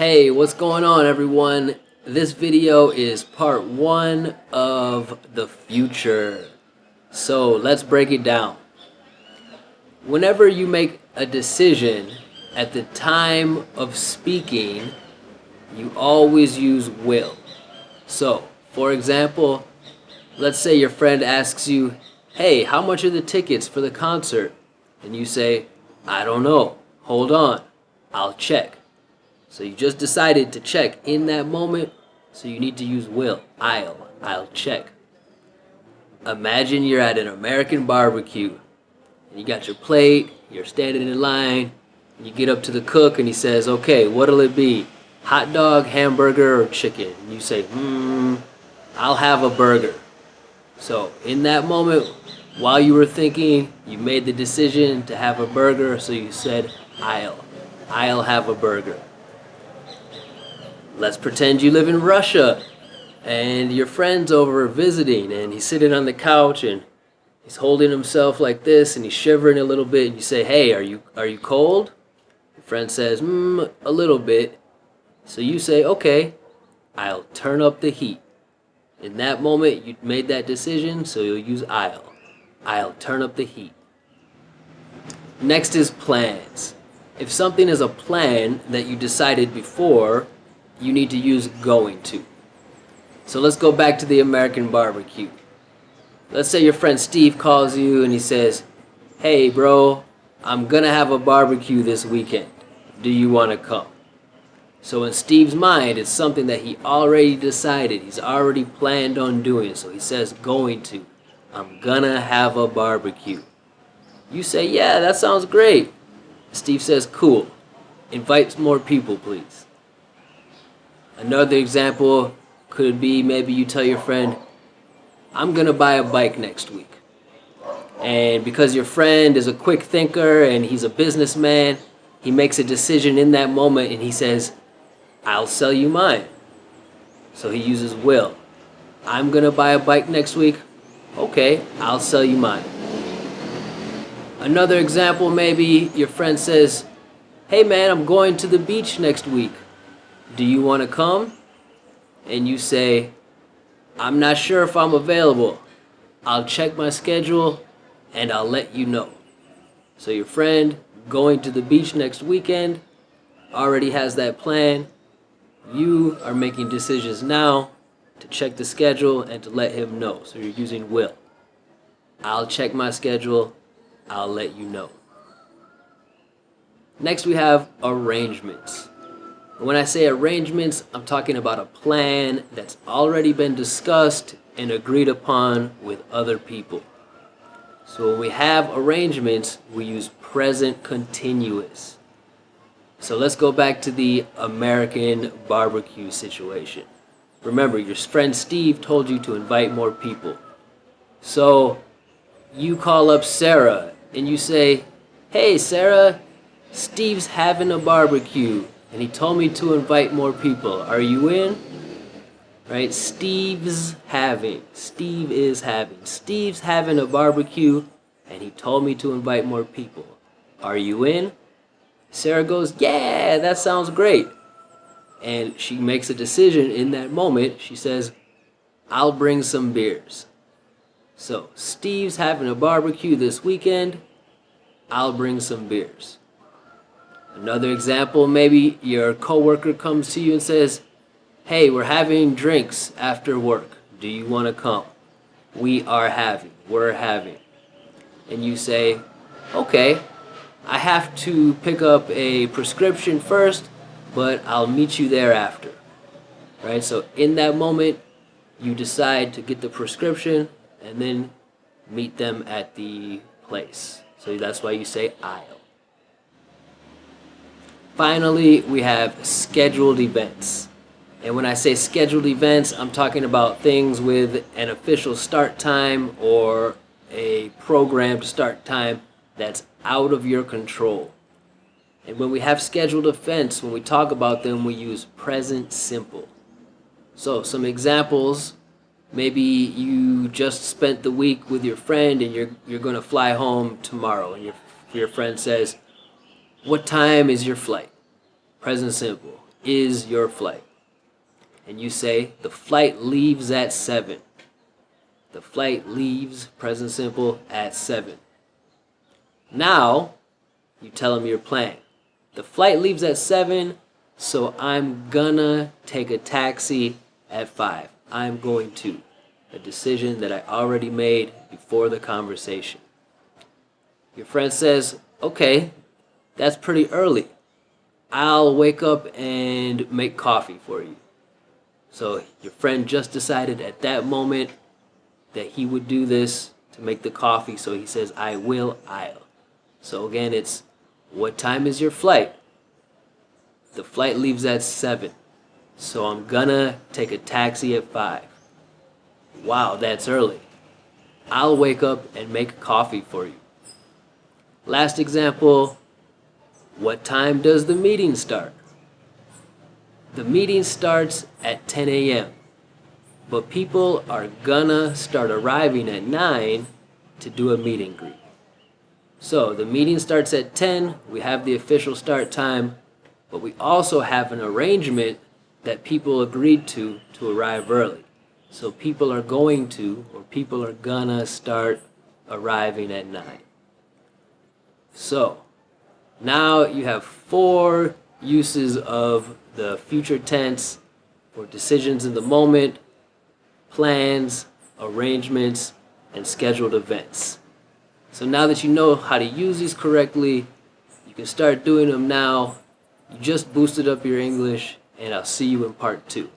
Hey, what's going on, everyone? This video is part one of the future. So let's break it down. Whenever you make a decision at the time of speaking, you always use will. So, for example, let's say your friend asks you, hey, how much are the tickets for the concert? And you say, I don't know. Hold on. I'll check. So you just decided to check in that moment, so you need to use will. I'll check. Imagine you're at an American barbecue, and you got your plate, you're standing in line, and you get up to the cook, and he says, okay, what'll it be? Hot dog, hamburger, or chicken? And you say, I'll have a burger. So in that moment, while you were thinking, you made the decision to have a burger, so you said, I'll have a burger. Let's pretend you live in Russia and your friend's over visiting and he's sitting on the couch and he's holding himself like this and he's shivering a little bit and you say, hey, are you cold? Your friend says, a little bit. So you say, okay, I'll turn up the heat. In that moment, you made that decision, so you'll use I'll turn up the heat. Next is plans. If something is a plan that you decided before, you need to use going to. So let's go back to the American barbecue. Let's say your friend Steve calls you and he says, hey bro, I'm gonna have a barbecue this weekend. Do you wanna come? So in Steve's mind, it's something that he already decided. He's already planned on doing. So he says going to. I'm gonna have a barbecue. You say, yeah, that sounds great. Steve says, cool. Invite more people, please. Another example could be maybe you tell your friend, I'm gonna buy a bike next week. And because your friend is a quick thinker and he's a businessman, he makes a decision in that moment and he says, I'll sell you mine. So he uses will. I'm gonna buy a bike next week. Okay, I'll sell you mine. Another example, maybe your friend says, hey man, I'm going to the beach next week. Do you want to come? And you say, I'm not sure if I'm available. I'll check my schedule and I'll let you know. So your friend going to the beach next weekend already has that plan. You are making decisions now to check the schedule and to let him know. So you're using will. I'll check my schedule. I'll let you know. Next we have arrangements. When I say arrangements, I'm talking about a plan that's already been discussed and agreed upon with other people. So when we have arrangements, we use present continuous. So let's go back to the American barbecue situation. Remember, your friend Steve told you to invite more people. So you call up Sarah and you say, hey Sarah, Steve's having a barbecue and he told me to invite more people. Are you in? Right? Steve is having a barbecue and he told me to invite more people. Are you in? Sarah goes, yeah, that sounds great. And she makes a decision in that moment. She says, I'll bring some beers. So Steve's having a barbecue this weekend. I'll bring some beers. Another example, maybe your coworker comes to you and says, hey, we're having drinks after work. Do you want to come? We're having. And you say, okay, I have to pick up a prescription first, but I'll meet you there after. Right? So in that moment, you decide to get the prescription and then meet them at the place. So that's why you say I'll. Finally, we have scheduled events. And when I say scheduled events, I'm talking about things with an official start time or a programmed start time that's out of your control. And when we have scheduled events, when we talk about them, we use present simple. So some examples, maybe you just spent the week with your friend and you're going to fly home tomorrow. And your friend says, what time is your flight? Present simple. is your flight? And you say, the flight leaves at 7. The flight leaves, present simple, at 7. Now, you tell them your plan. The flight leaves at 7, so I'm gonna take a taxi at 5. I'm going to. A decision that I already made before the conversation. Your friend says, okay, that's pretty early. I'll wake up and make coffee for you. So your friend just decided at that moment that he would do this to make the coffee, so he says, I'll. So again, it's, what time is your flight? The flight leaves at 7, so I'm gonna take a taxi at 5. Wow, that's early. I'll wake up and make coffee for you. Last example, what time does the meeting start? The meeting starts at 10 a.m., but people are gonna start arriving at 9 to do a meet and greet. So the meeting starts at 10, we have the official start time, but we also have an arrangement that people agreed to arrive early. So people are going to, or people are gonna start arriving at 9. So now you have 4 uses of the future tense for decisions in the moment, plans, arrangements, and scheduled events. So now that you know how to use these correctly, you can start doing them now. You just boosted up your English, and I'll see you in part 2.